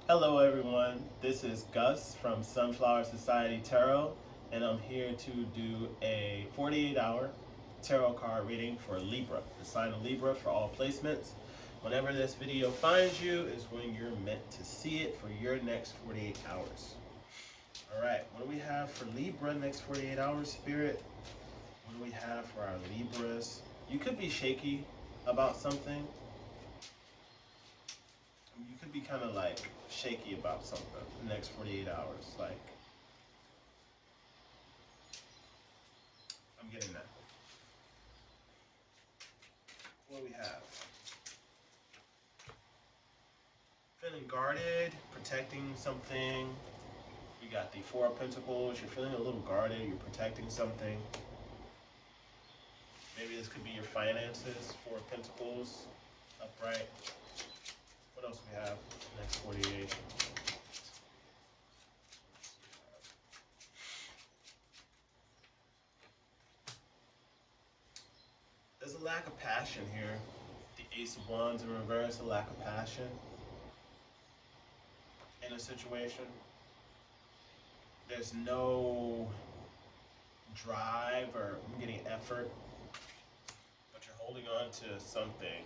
Hello everyone, this is Gus from Sunflower Society Tarot, and I'm here to do a 48-hour tarot card reading for Libra, the sign of Libra for all placements. Whenever this video finds you is when you're meant to see it for your next 48 hours. Alright, what do we have for Libra next 48 hours, Spirit? What do we have for our Libras? You could be shaky about something. You could be kind of like shaky about something the next 48 hours. Like, I'm getting that. What do we have? Feeling guarded, protecting something. You got the Four of Pentacles. You're feeling a little guarded. You're protecting something. Maybe this could be your finances. Four of Pentacles, upright. What else we have? Next 48. There's a lack of passion here. The Ace of Wands in reverse, a lack of passion in a situation. There's no drive or I'm getting effort, but you're holding on to something.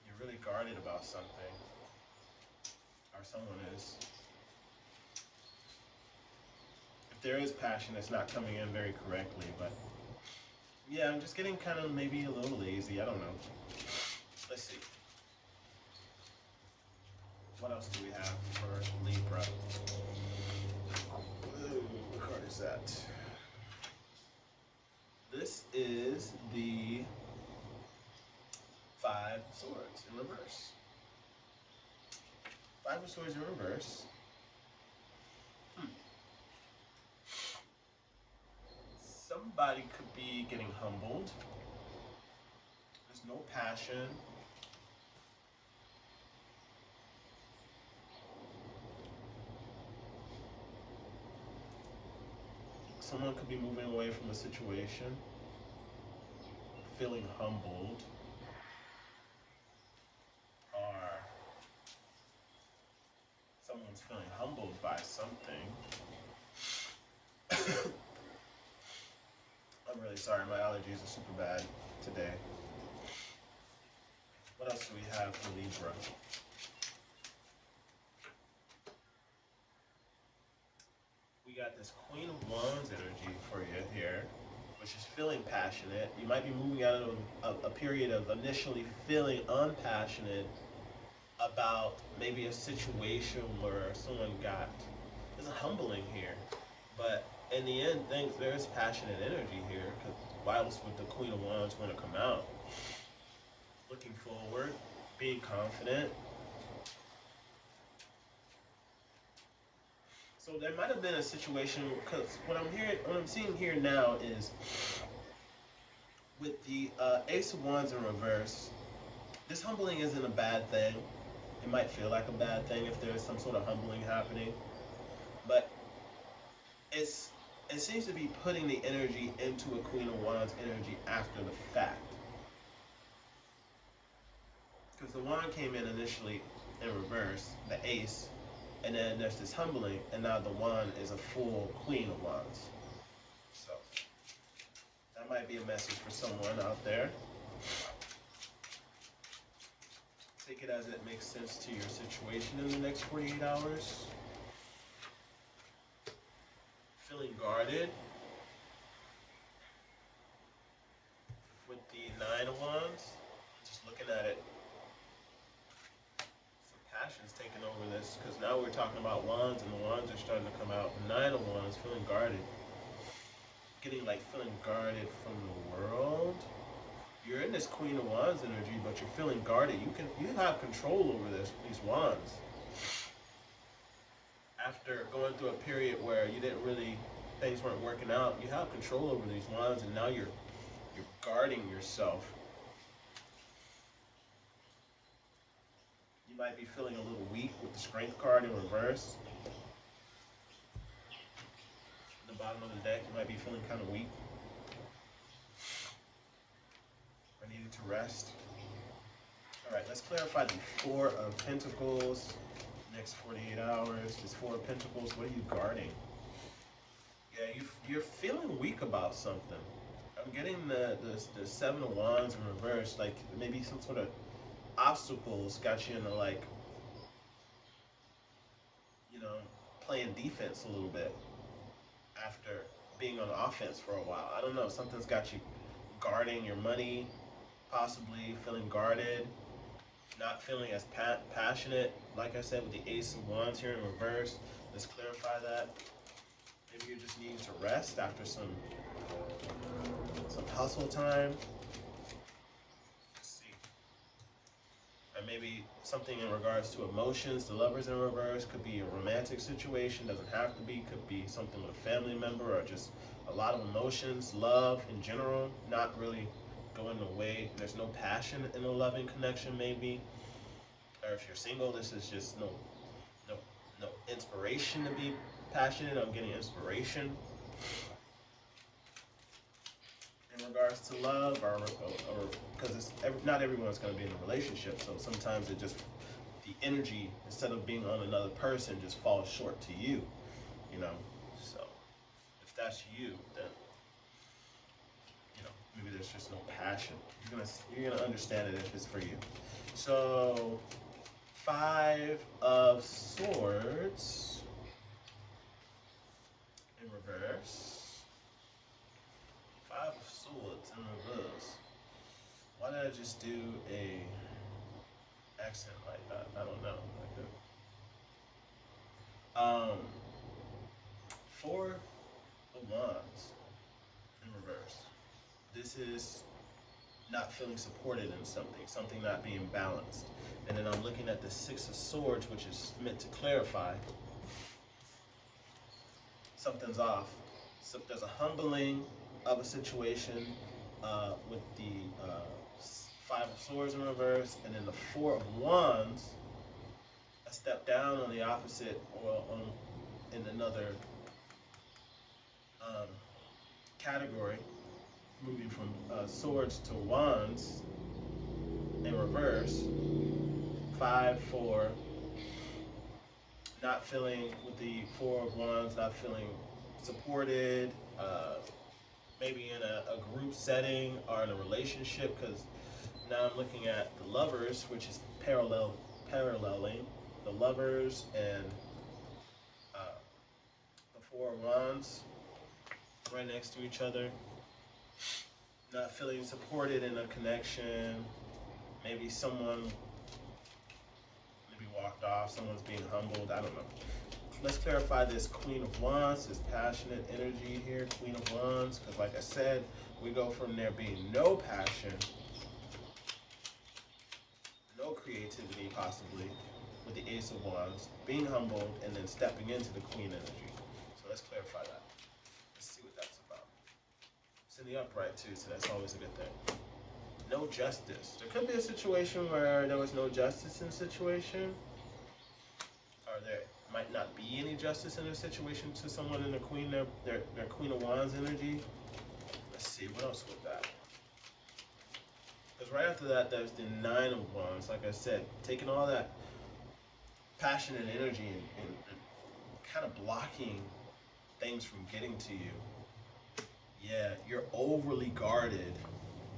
You're really guarded about something, or someone is. If there is passion, it's not coming in very correctly, but yeah, I'm just getting kind of maybe a little lazy. I don't know. Let's see. What else do we have for Libra? Ooh, what card is that? This is the Five of Swords in reverse. Five of Swords in reverse. Somebody could be getting humbled. There's no passion. Someone could be moving away from a situation, feeling humbled, or someone's feeling humbled by something. I'm really sorry, my allergies are super bad today. What else do we have for Libra? We got this Queen of Wands energy for you here, which is feeling passionate. You might be moving out of a period of initially feeling unpassionate about maybe a situation where someone there's a humbling here. But in the end, there's passionate energy here, because whilst with the Queen of Wands going to come out, looking forward, being confident. So there might have been a situation, because what I'm seeing here now is with the Ace of Wands in reverse. This humbling isn't a bad thing. It might feel like a bad thing if there's some sort of humbling happening, but it seems to be putting the energy into a Queen of Wands energy after the fact. Because the Wand came in initially in reverse, the Ace, and then there's this humbling, and now the Wand is a full Queen of Wands. So that might be a message for someone out there. Take it as it makes sense to your situation in the next 48 hours. Feeling guarded with the Nine of Wands. Just looking at it. Some passion's taking over this, because now we're talking about wands, and the wands are starting to come out. The Nine of Wands, feeling guarded. Feeling guarded from the world. You're in this Queen of Wands energy, but you're feeling guarded. You have control over these wands. After going through a period where things weren't working out, you have control over these wands, and now you're guarding yourself. You might be feeling a little weak with the Strength card in reverse. At the bottom of the deck, you might be feeling kind of weak. Or needing to rest. Alright, let's Let's clarify the Four of Pentacles. Next 48 hours, this Four of Pentacles, what are you guarding? Yeah, you're feeling weak about something. I'm getting the Seven of Wands in reverse, like maybe some sort of obstacles got you into like, you know, playing defense a little bit after being on offense for a while. I don't know, something's got you guarding your money, possibly feeling guarded, not feeling as passionate. Like I said, with the Ace of Wands here in reverse, let's clarify that. Maybe you're just needing to rest after some hustle time. Let's see. And maybe something in regards to emotions. The Lovers in reverse could be a romantic situation. Doesn't have to be. Could be something with a family member or just a lot of emotions. Love in general, not really going away. There's no passion in a loving connection, maybe. Or if you're single, this is just no inspiration to be passionate. I'm getting inspiration in regards to love, or because not everyone's going to be in a relationship, so sometimes it just, the energy, instead of being on another person, just falls short to you, you know. So if that's you, then, you know, maybe there's just no passion. You're gonna understand it if it's for you. So Five of Swords in reverse. Five of Swords in reverse. Why did I just do a accent like that? I don't know. Four of Wands in reverse. This is not feeling supported in something not being balanced. And then I'm looking at the Six of Swords, which is meant to clarify something's off. So there's a humbling of a situation with the Five of Swords in reverse, and then the Four of Wands, a step down on the opposite, or in another category, moving from swords to wands in reverse. 5, 4, not feeling, with the Four of Wands, not feeling supported, maybe in a group setting or in a relationship, because now I'm looking at the Lovers, which is paralleling the Lovers and the Four of Wands right next to each other. Not feeling supported in a connection. Maybe someone walked off, someone's being humbled, I don't know. Let's clarify this Queen of Wands, this passionate energy here, Queen of Wands, because like I said, we go from there being no passion, no creativity possibly, with the Ace of Wands, being humbled, and then stepping into the Queen energy. So let's clarify that. Let's see what that's about. It's in the upright too, so that's always a good thing. No justice. There could be a situation where there was no justice in a situation, or there might not be any justice in a situation to someone in the Queen, their Queen of Wands energy. Let's see, what else with that? Because right after that, there's the Nine of Wands. Like I said, taking all that passion and energy and kind of blocking things from getting to you. Yeah, you're overly guarded.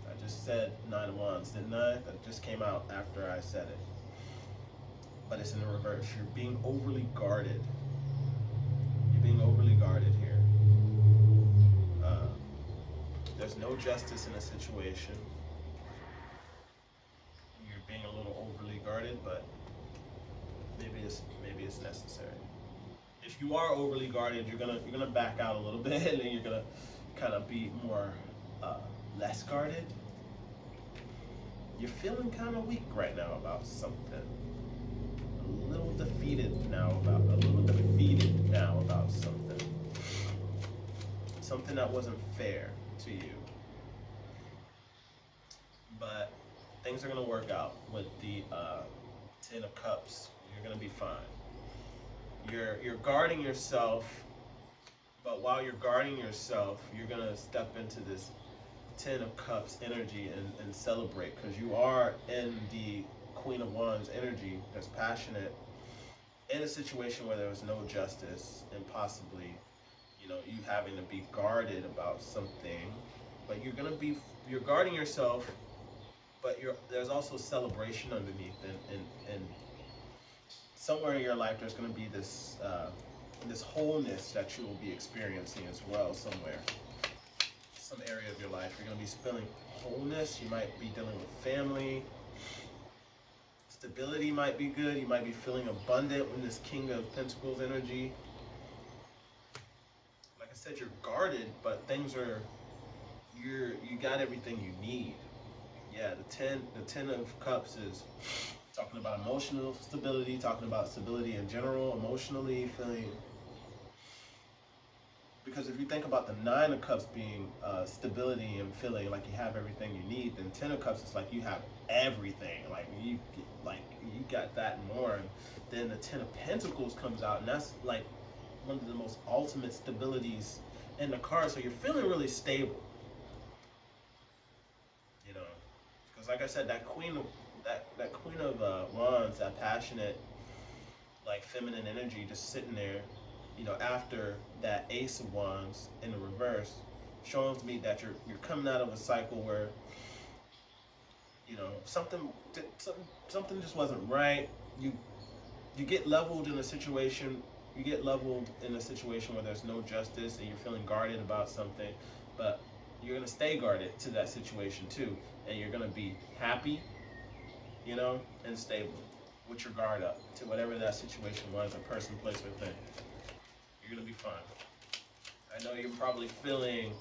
I just said Nine of Wands, didn't I? That just came out after I said it. But it's in the reverse. You're being overly guarded. You're being overly guarded here. There's no justice in a situation. You're being a little overly guarded, but maybe it's necessary. If you are overly guarded, you're gonna back out a little bit, and then you're gonna kind of be more less guarded. You're feeling kind of weak right now about something. A little defeated now about something. Something that wasn't fair to you. But things are gonna work out with the Ten of Cups. You're gonna be fine. You're guarding yourself, but while you're guarding yourself, you're gonna step into this Ten of Cups energy and celebrate, because you are in the Queen of Wands energy that's passionate in a situation where there was no justice and possibly, you having to be guarded about something, but you're guarding yourself, but there's also celebration underneath, and somewhere in your life there's going to be this wholeness that you will be experiencing as well. Somewhere, some area of your life, you're going to be feeling wholeness. You might be dealing with family. Stability might be good. You might be feeling abundant when this King of Pentacles energy. Like I said, you're guarded, but you got everything you need. Yeah, the ten of Cups is talking about emotional stability, talking about stability in general, emotionally feeling. Because if you think about the Nine of Cups being stability and feeling like you have everything you need, then Ten of Cups is like you have everything, like you got that and more. And then the Ten of Pentacles comes out, and that's like one of the most ultimate stabilities in the card. So you're feeling really stable, because like I said, that Queen of Wands, that passionate, like feminine energy, just sitting there, after that Ace of Wands in the reverse, shows me that you're coming out of a cycle where, something just wasn't right. You get leveled in a situation. You get leveled in a situation where there's no justice, and you're feeling guarded about something, but you're gonna stay guarded to that situation too, and you're gonna be happy, and stable with your guard up to whatever that situation was, a person, place, or thing. You're gonna be fine. I know you're probably feeling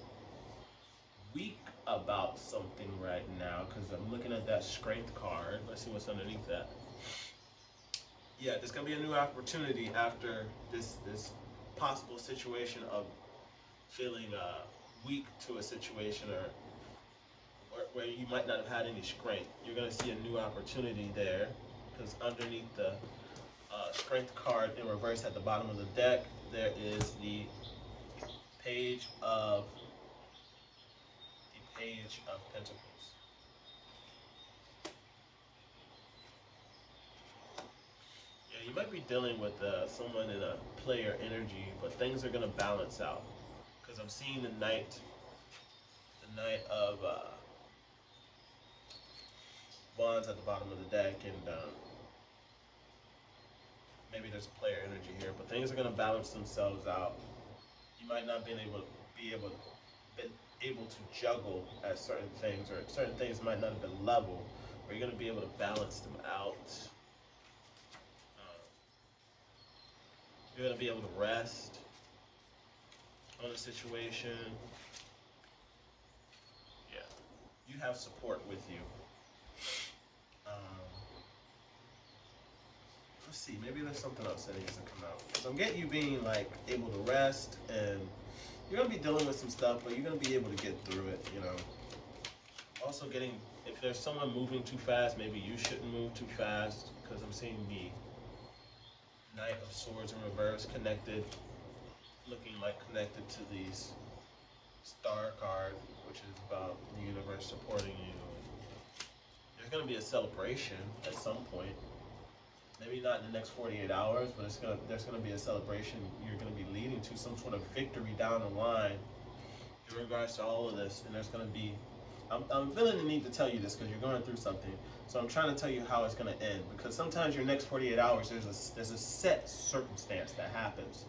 weak about something right now because I'm looking at that strength card. Let's see what's underneath that. Yeah, there's gonna be a new opportunity after this possible situation of feeling weak to a situation, or where you might not have had any strength. You're gonna see a new opportunity there, because underneath the strength card in reverse at the bottom of the deck, there is the Page of Pentacles. Yeah, you might be dealing with someone in a player energy, but things are gonna balance out. Because I'm seeing the Knight of Wands at the bottom of the deck, and maybe there's a player energy here, but things are gonna balance themselves out. You might not be able to juggle at certain things, or certain things might not have been level, but you're gonna be able to balance them out. You're gonna be able to rest on a situation. Yeah, you have support with you. Let's see, maybe there's something else that needs to come out. So I'm getting you being like able to rest, and you're gonna be dealing with some stuff, but you're gonna be able to get through it. Also getting, if there's someone moving too fast, maybe you shouldn't move too fast, because I'm seeing the Knight of Swords in reverse looking like connected to these Star card, which is about the universe supporting you. There's going to be a celebration at some point. Maybe not in the next 48 hours, but there's going to be a celebration. You're going to be leading to some sort of victory down the line in regards to all of this. And there's going to be, I'm feeling the need to tell you this because you're going through something. So I'm trying to tell you how it's going to end, because sometimes your next 48 hours, there's a set circumstance that happens,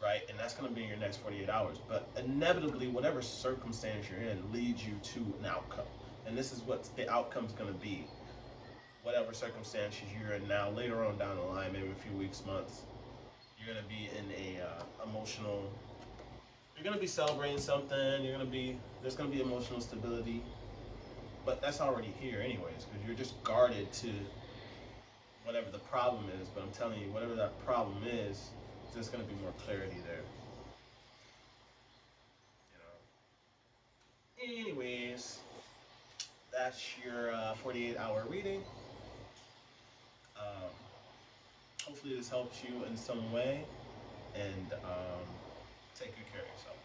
right? And that's going to be in your next 48 hours. But inevitably, whatever circumstance you're in leads you to an outcome. And this is what the outcome's going to be. Whatever circumstances you're in now, later on down the line, maybe a few weeks, months, you're going to be in you're going to be celebrating something. There's going to be emotional stability. But that's already here anyways, because you're just guarded to whatever the problem is. But I'm telling you, whatever that problem is, there's going to be more clarity there. Anyways, that's your 48-hour reading. Hopefully this helps you in some way, and take good care of yourself.